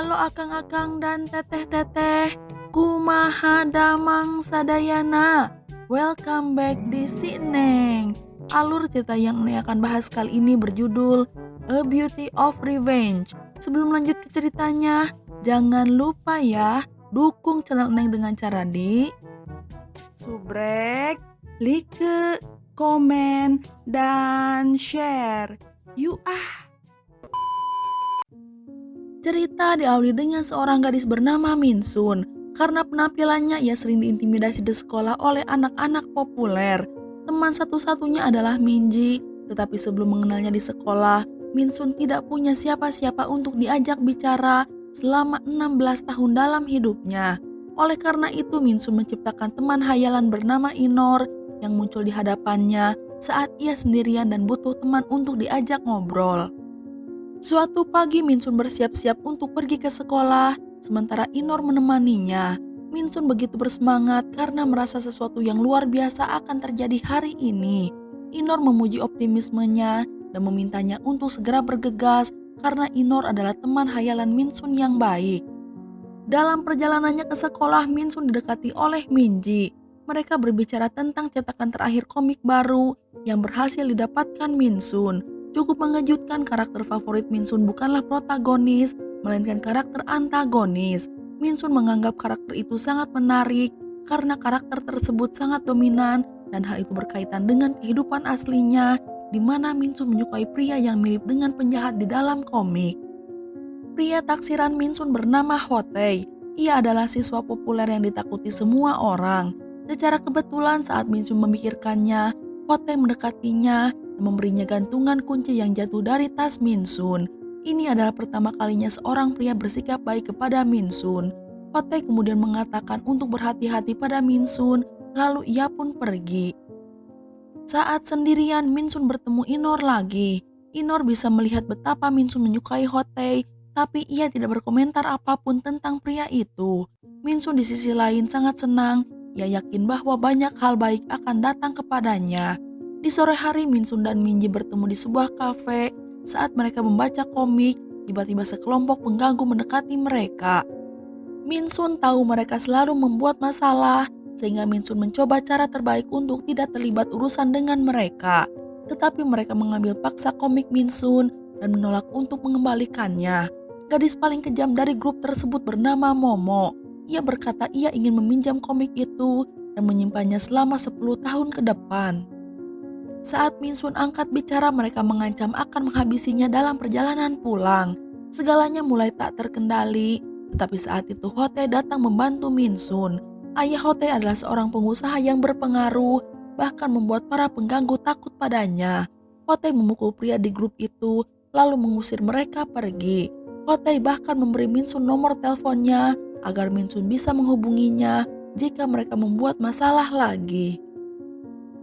Halo akang-akang dan teteh-teteh, kumaha damang sadayana. Welcome back di Sineng. Alur cerita yang Neng akan bahas kali ini berjudul A Beauty of Revenge. Sebelum lanjut ke ceritanya, jangan lupa ya, dukung channel Neng dengan cara di subrek, like, komen, dan share. Yuk Cerita diawali dengan seorang gadis bernama Minsun. Karena penampilannya ia sering diintimidasi di sekolah oleh anak-anak populer. Teman satu-satunya adalah Minji, tetapi sebelum mengenalnya di sekolah, Minsun tidak punya siapa-siapa untuk diajak bicara selama 16 tahun dalam hidupnya. Oleh karena itu Minsun menciptakan teman hayalan bernama Inor yang muncul di hadapannya saat ia sendirian dan butuh teman untuk diajak ngobrol. Suatu pagi Minsun bersiap-siap untuk pergi ke sekolah, sementara Inor menemaninya. Minsun begitu bersemangat karena merasa sesuatu yang luar biasa akan terjadi hari ini. Inor memuji optimismenya dan memintanya untuk segera bergegas karena Inor adalah teman hayalan Minsun yang baik. Dalam perjalanannya ke sekolah, Minsun didekati oleh Minji. Mereka berbicara tentang cetakan terakhir komik baru yang berhasil didapatkan Minsun. Cukup mengejutkan, karakter favorit Minsun bukanlah protagonis, melainkan karakter antagonis. Minsun menganggap karakter itu sangat menarik karena karakter tersebut sangat dominan dan hal itu berkaitan dengan kehidupan aslinya, di mana Minsun menyukai pria yang mirip dengan penjahat di dalam komik. Pria taksiran Minsun bernama Hotei. Ia adalah siswa populer yang ditakuti semua orang. Secara kebetulan saat Minsun memikirkannya, Hotei mendekatinya dan memberinya gantungan kunci yang jatuh dari tas Minsun. Ini adalah pertama kalinya seorang pria bersikap baik kepada Minsun. Hotei kemudian mengatakan untuk berhati-hati pada Minsun, lalu ia pun pergi. Saat sendirian, Minsun bertemu Inor lagi. Inor bisa melihat betapa Minsun menyukai Hotei, tapi ia tidak berkomentar apapun tentang pria itu. Minsun di sisi lain sangat senang, ia yakin bahwa banyak hal baik akan datang kepadanya. Di sore hari, Minsun dan Minji bertemu di sebuah kafe. Saat mereka membaca komik, tiba-tiba sekelompok pengganggu mendekati mereka. Minsun tahu mereka selalu membuat masalah, sehingga Minsun mencoba cara terbaik untuk tidak terlibat urusan dengan mereka. Tetapi mereka mengambil paksa komik Minsun dan menolak untuk mengembalikannya. Gadis paling kejam dari grup tersebut bernama Momo. Ia berkata ia ingin meminjam komik itu dan menyimpannya selama 10 tahun ke depan. Saat Minsun angkat bicara, mereka mengancam akan menghabisinya dalam perjalanan pulang. Segalanya mulai tak terkendali, tetapi saat itu Hotei datang membantu Minsun. Ayah Hotei adalah seorang pengusaha yang berpengaruh, bahkan membuat para pengganggu takut padanya. Hotei memukul pria di grup itu, lalu mengusir mereka pergi. Hotei bahkan memberi Minsun nomor teleponnya agar Minsun bisa menghubunginya jika mereka membuat masalah lagi.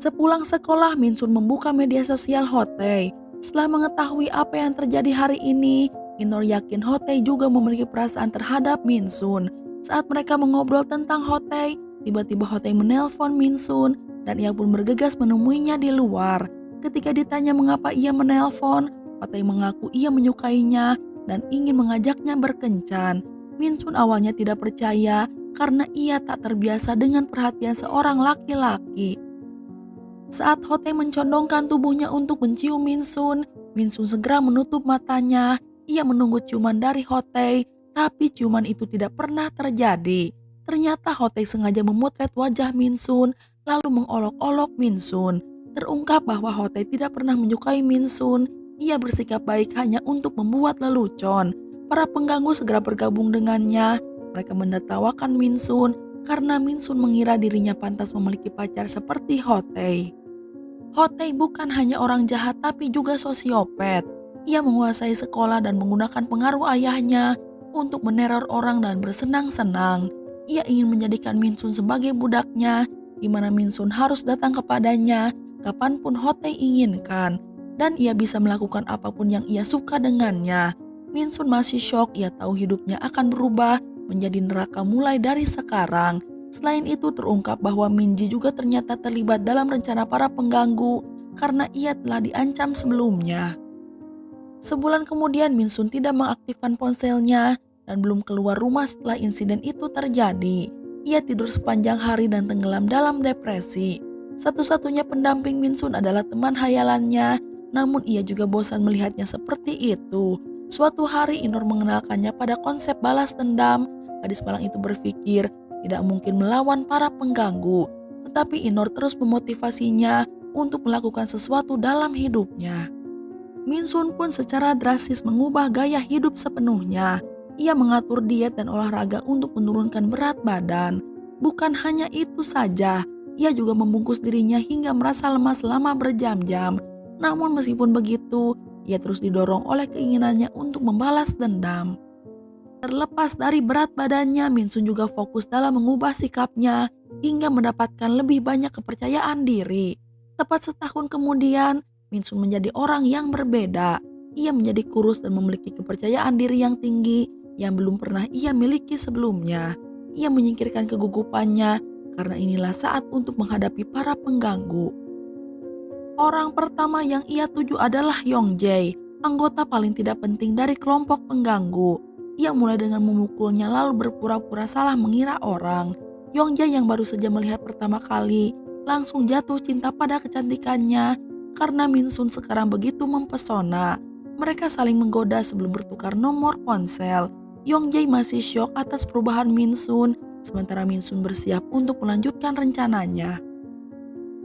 Sepulang sekolah, Minsun membuka media sosial Hotei. Setelah mengetahui apa yang terjadi hari ini, Inor yakin Hotei juga memiliki perasaan terhadap Minsun. Saat mereka mengobrol tentang Hotei, tiba-tiba Hotei menelpon Minsun dan ia pun bergegas menemuinya di luar. Ketika ditanya mengapa ia menelpon, Hotei mengaku ia menyukainya dan ingin mengajaknya berkencan. Minsun awalnya tidak percaya karena ia tak terbiasa dengan perhatian seorang laki-laki. Saat Hotei mencondongkan tubuhnya untuk mencium Minsun, Minsun segera menutup matanya. Ia menunggu ciuman dari Hotei, tapi ciuman itu tidak pernah terjadi. Ternyata Hotei sengaja memotret wajah Minsun, lalu mengolok-olok Minsun. Terungkap bahwa Hotei tidak pernah menyukai Minsun. Ia bersikap baik hanya untuk membuat lelucon. Para pengganggu segera bergabung dengannya. Mereka menertawakan Minsun karena Minsun mengira dirinya pantas memiliki pacar seperti Hotei. Hotei bukan hanya orang jahat tapi juga sosiopat. Ia menguasai sekolah dan menggunakan pengaruh ayahnya untuk meneror orang dan bersenang-senang. Ia ingin menjadikan Minsun sebagai budaknya, di mana Minsun harus datang kepadanya kapanpun Hotei inginkan. Dan ia bisa melakukan apapun yang ia suka dengannya. Minsun masih syok, ia tahu hidupnya akan berubah menjadi neraka mulai dari sekarang. Selain itu terungkap bahwa Minji juga ternyata terlibat dalam rencana para pengganggu karena ia telah diancam sebelumnya. Sebulan kemudian Minsun tidak mengaktifkan ponselnya dan belum keluar rumah setelah insiden itu terjadi. Ia tidur sepanjang hari dan tenggelam dalam depresi. Satu-satunya pendamping Min Sun adalah teman hayalannya, namun ia juga bosan melihatnya seperti itu. Suatu hari Inor mengenalkannya pada konsep balas dendam. Gadis malang itu berpikir tidak mungkin melawan para pengganggu, tetapi Inor terus memotivasinya untuk melakukan sesuatu dalam hidupnya. Min Sun pun secara drastis mengubah gaya hidup sepenuhnya. Ia mengatur diet dan olahraga untuk menurunkan berat badan. Bukan hanya itu saja, ia juga membungkus dirinya hingga merasa lemas selama berjam-jam. Namun meskipun begitu, ia terus didorong oleh keinginannya untuk membalas dendam. Terlepas dari berat badannya, Min Sun juga fokus dalam mengubah sikapnya hingga mendapatkan lebih banyak kepercayaan diri. Tepat setahun kemudian, Min Sun menjadi orang yang berbeda. Ia menjadi kurus dan memiliki kepercayaan diri yang tinggi yang belum pernah ia miliki sebelumnya. Ia menyingkirkan kegugupannya karena inilah saat untuk menghadapi para pengganggu. Orang pertama yang ia tuju adalah Yong Jae, anggota paling tidak penting dari kelompok pengganggu. Ia mulai dengan memukulnya lalu berpura-pura salah mengira orang. Yong Jae yang baru saja melihat pertama kali langsung jatuh cinta pada kecantikannya karena Min Sun sekarang begitu mempesona. Mereka saling menggoda sebelum bertukar nomor ponsel. Yong Jae masih syok atas perubahan Min Sun, sementara Min Sun bersiap untuk melanjutkan rencananya.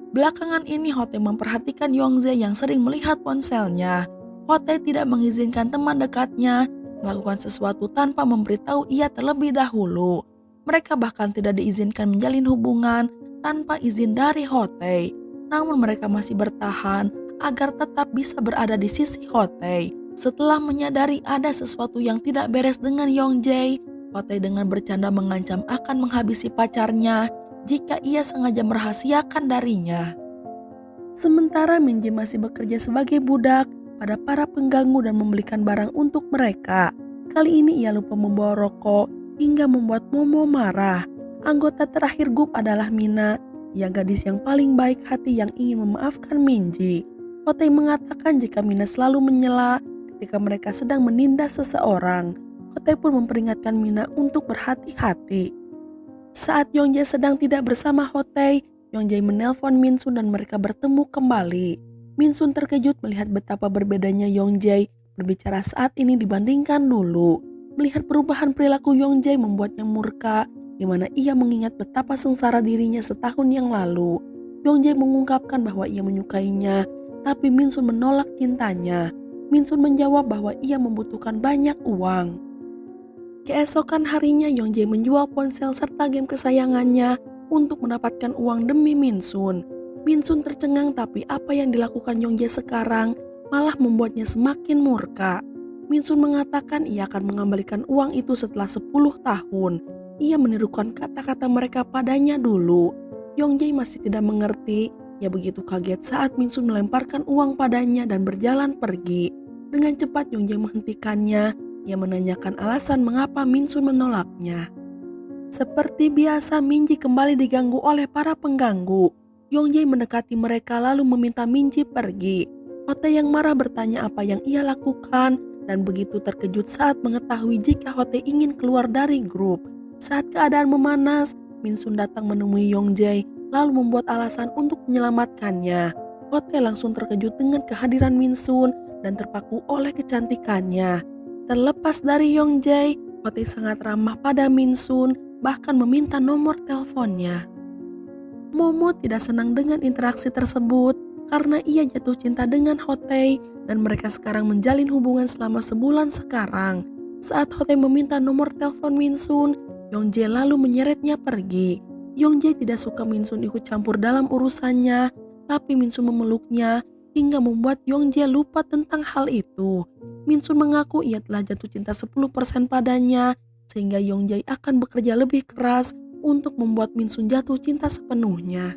Belakangan ini Hote memperhatikan Yongjae yang sering melihat ponselnya. Hote tidak mengizinkan teman dekatnya melakukan sesuatu tanpa memberitahu ia terlebih dahulu. Mereka bahkan tidak diizinkan menjalin hubungan tanpa izin dari Hote. Namun mereka masih bertahan agar tetap bisa berada di sisi Hote. Setelah menyadari ada sesuatu yang tidak beres dengan Yongjae, Hote dengan bercanda mengancam akan menghabisi pacarnya jika ia sengaja merahasiakan darinya. Sementara Minji masih bekerja sebagai budak pada para pengganggu dan membelikan barang untuk mereka. Kali ini ia lupa membawa rokok hingga membuat Momo marah. Anggota terakhir grup adalah Mina, ia gadis yang paling baik hati yang ingin memaafkan Minji. Hote mengatakan jika Mina selalu menyela ketika mereka sedang menindas seseorang. Hote pun memperingatkan Mina untuk berhati-hati. Saat Yongjae sedang tidak bersama Hote, Yongjae menelpon Min Sun dan mereka bertemu kembali. Min Sun terkejut melihat betapa berbedanya Yongjae berbicara saat ini dibandingkan dulu. Melihat perubahan perilaku Yongjae membuatnya murka, di mana ia mengingat betapa sengsara dirinya setahun yang lalu. Yongjae mengungkapkan bahwa ia menyukainya, tapi Min Sun menolak cintanya. Min Sun menjawab bahwa ia membutuhkan banyak uang. Keesokan harinya Yongjae menjual ponsel serta game kesayangannya untuk mendapatkan uang demi Min Sun. Min Sun tercengang, tapi apa yang dilakukan Yongjae sekarang malah membuatnya semakin murka. Min Sun mengatakan ia akan mengembalikan uang itu setelah 10 tahun. Ia menirukan kata-kata mereka padanya dulu. Yongjae masih tidak mengerti. Ia begitu kaget saat Min Sun melemparkan uang padanya dan berjalan pergi. Dengan cepat Yongjae menghentikannya. Ia menanyakan alasan mengapa Min Sun menolaknya. Seperti biasa, Minji kembali diganggu oleh para pengganggu. Yongjae mendekati mereka lalu meminta Minji pergi. Hote yang marah bertanya apa yang ia lakukan dan begitu terkejut saat mengetahui jika Hote ingin keluar dari grup. Saat keadaan memanas, Min Sun datang menemui Yongjae lalu membuat alasan untuk menyelamatkannya. Hote langsung terkejut dengan kehadiran Min Sun dan terpaku oleh kecantikannya. Terlepas dari Yongjae, Hote sangat ramah pada Min Sun, bahkan meminta nomor teleponnya. Momo tidak senang dengan interaksi tersebut karena ia jatuh cinta dengan Hote dan mereka sekarang menjalin hubungan selama sebulan sekarang. Saat Hote meminta nomor telepon Min Sun, Yongjae lalu menyeretnya pergi. Yongjae tidak suka Min Sun ikut campur dalam urusannya, tapi Min Sun memeluknya hingga membuat Yongjae lupa tentang hal itu. Min Sun mengaku ia telah jatuh cinta 10% padanya, sehingga Yongjae akan bekerja lebih keras untuk membuat Min Sun jatuh cinta sepenuhnya.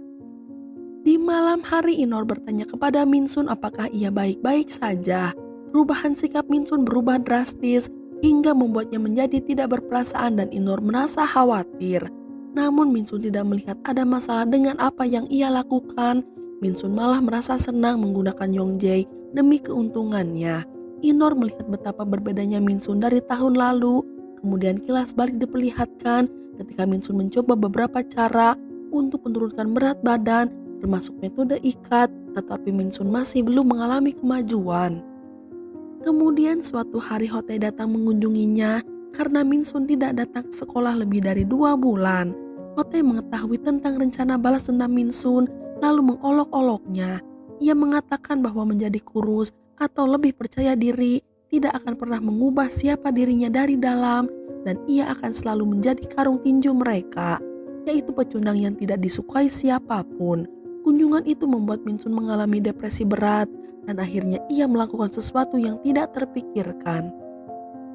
Di malam hari, Inor bertanya kepada Min Sun apakah ia baik-baik saja. Perubahan sikap Min Sun berubah drastis hingga membuatnya menjadi tidak berperasaan dan Inor merasa khawatir. Namun Min Sun tidak melihat ada masalah dengan apa yang ia lakukan. Min Sun malah merasa senang menggunakan Yongjae demi keuntungannya. Inor melihat betapa berbedanya Min Sun dari tahun lalu. Kemudian kilas balik diperlihatkan ketika Min Sun mencoba beberapa cara untuk menurunkan berat badan, termasuk metode ikat, tetapi Min Sun masih belum mengalami kemajuan. Kemudian suatu hari Hotei datang mengunjunginya karena Min Sun tidak datang ke sekolah lebih dari 2 bulan. Hotei mengetahui tentang rencana balas dendam Min Sun lalu mengolok-oloknya. Ia mengatakan bahwa menjadi kurus atau lebih percaya diri tidak akan pernah mengubah siapa dirinya dari dalam dan ia akan selalu menjadi karung tinju mereka, yaitu pecundang yang tidak disukai siapapun. Kunjungan itu membuat Min Sun mengalami depresi berat dan akhirnya ia melakukan sesuatu yang tidak terpikirkan.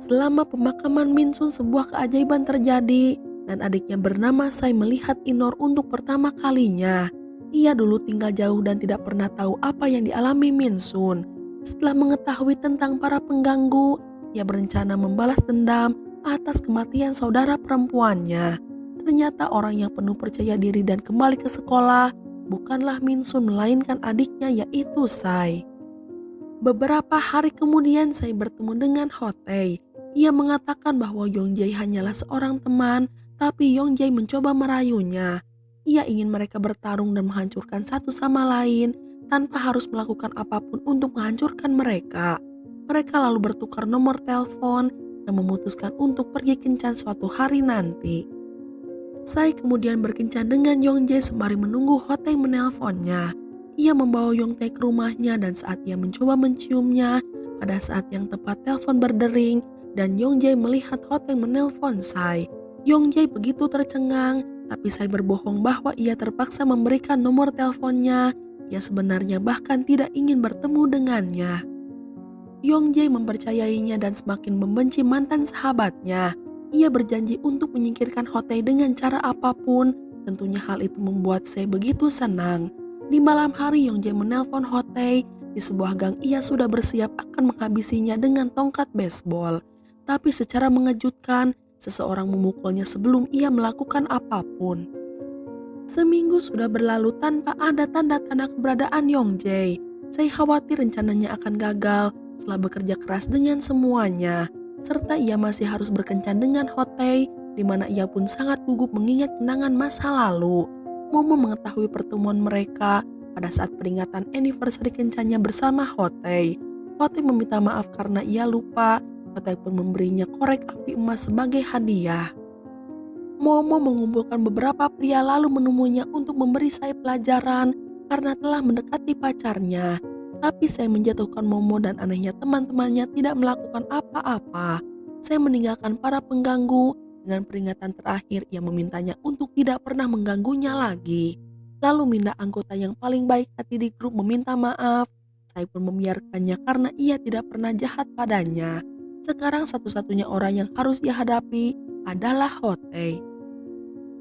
Selama pemakaman Min Sun sebuah keajaiban terjadi dan adiknya bernama Sai melihat Inor untuk pertama kalinya. Ia dulu tinggal jauh dan tidak pernah tahu apa yang dialami Min Sun. Setelah mengetahui tentang para pengganggu, ia berencana membalas dendam atas kematian saudara perempuannya. Ternyata orang yang penuh percaya diri dan kembali ke sekolah bukanlah Min Sun melainkan adiknya yaitu Sai. Beberapa hari kemudian Sai bertemu dengan Hotei. Ia mengatakan bahwa Yongjae hanyalah seorang teman, tapi Yongjae mencoba merayunya. Ia ingin mereka bertarung dan menghancurkan satu sama lain tanpa harus melakukan apapun untuk menghancurkan mereka. Mereka lalu bertukar nomor telepon dan memutuskan untuk pergi kencan suatu hari nanti. Sai kemudian berkencan dengan Yongjae sembari menunggu Hotei menelponnya. Ia membawa Yongtae ke rumahnya dan saat ia mencoba menciumnya, pada saat yang tepat telepon berdering dan Yongjae melihat Hotei menelpon Sai. Yongjae begitu tercengang, tapi Sai berbohong bahwa ia terpaksa memberikan nomor teleponnya. Ia sebenarnya bahkan tidak ingin bertemu dengannya. Yongjae mempercayainya dan semakin membenci mantan sahabatnya. Ia berjanji untuk menyingkirkan Hotei dengan cara apapun. Tentunya hal itu membuat Sai begitu senang. Di malam hari Yongjae menelpon Hotei. Di sebuah gang ia sudah bersiap akan menghabisinya dengan tongkat baseball. Tapi secara mengejutkan, seseorang memukulnya sebelum ia melakukan apapun. Seminggu sudah berlalu tanpa ada tanda-tanda keberadaan Yongjae. Saya khawatir rencananya akan gagal setelah bekerja keras dengan semuanya. Serta ia masih harus berkencan dengan Hotei, di mana ia pun sangat gugup mengingat kenangan masa lalu. Momo mengetahui pertemuan mereka pada saat peringatan anniversary kencannya bersama Hotei. Hotei meminta maaf karena ia lupa. Hotei pun memberinya korek api emas sebagai hadiah. Momo mengumpulkan beberapa pria lalu menemuinya untuk memberi saya pelajaran karena telah mendekati pacarnya. Tapi saya menjatuhkan Momo dan anehnya teman-temannya tidak melakukan apa-apa. Saya meninggalkan para pengganggu. Dengan peringatan terakhir, ia memintanya untuk tidak pernah mengganggunya lagi. Lalu Minda, anggota yang paling baik hati di grup, meminta maaf. Saya pun membiarkannya karena ia tidak pernah jahat padanya. Sekarang satu-satunya orang yang harus ia hadapi adalah Hotei.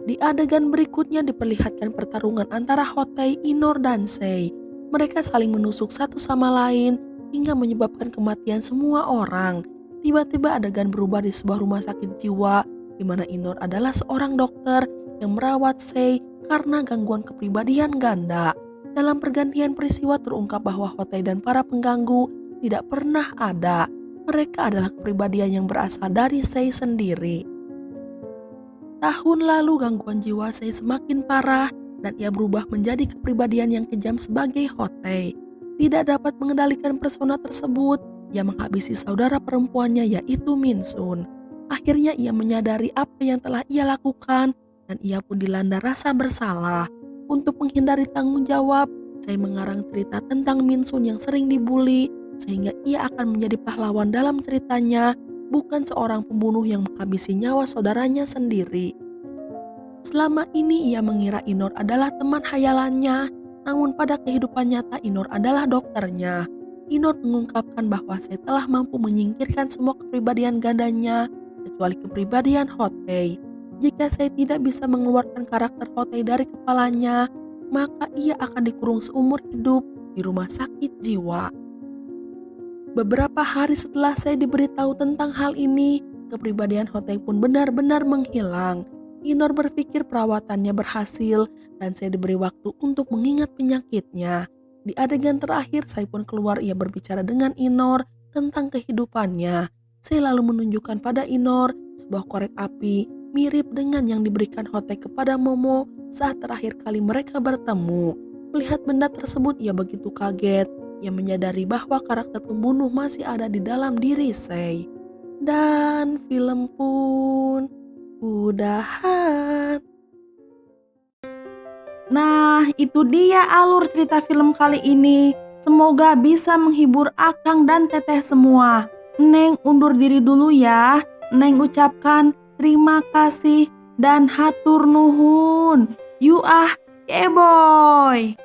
Di adegan berikutnya diperlihatkan pertarungan antara Hotei, Inor, dan Sei. Mereka saling menusuk satu sama lain hingga menyebabkan kematian semua orang. Tiba-tiba adegan berubah di sebuah rumah sakit jiwa, di mana Inor adalah seorang dokter yang merawat Sei karena gangguan kepribadian ganda. Dalam pergantian peristiwa terungkap bahwa Hotei dan para pengganggu tidak pernah ada. Mereka adalah kepribadian yang berasal dari Sei sendiri. Tahun lalu gangguan jiwa Sei semakin parah dan ia berubah menjadi kepribadian yang kejam sebagai Hotei. Tidak dapat mengendalikan persona tersebut, ia menghabisi saudara perempuannya yaitu Min Sun. Akhirnya ia menyadari apa yang telah ia lakukan dan ia pun dilanda rasa bersalah. Untuk menghindari tanggung jawab, saya mengarang cerita tentang Min Sun yang sering dibully sehingga ia akan menjadi pahlawan dalam ceritanya, bukan seorang pembunuh yang menghabisi nyawa saudaranya sendiri. Selama ini ia mengira Inor adalah teman hayalannya, namun pada kehidupan nyata Inor adalah dokternya. Inor mengungkapkan bahwa saya telah mampu menyingkirkan semua kepribadian gandanya, kecuali kepribadian Hotei. Jika saya tidak bisa mengeluarkan karakter Hotei dari kepalanya, maka ia akan dikurung seumur hidup di rumah sakit jiwa. Beberapa hari setelah saya diberitahu tentang hal ini, kepribadian Hotei pun benar-benar menghilang. Inor berpikir perawatannya berhasil dan saya diberi waktu untuk mengingat penyakitnya. Di adegan terakhir, saya pun keluar ia berbicara dengan Inor tentang kehidupannya. Saya lalu menunjukkan pada Inor sebuah korek api mirip dengan yang diberikan Hotek kepada Momo saat terakhir kali mereka bertemu. Melihat benda tersebut, ia begitu kaget. Ia menyadari bahwa karakter pembunuh masih ada di dalam diri Sei. Dan film pun udahan. Nah, itu dia alur cerita film kali ini. Semoga bisa menghibur Akang dan Teteh semua. Neng undur diri dulu ya. Neng ucapkan terima kasih dan hatur nuhun. You ah, keboy.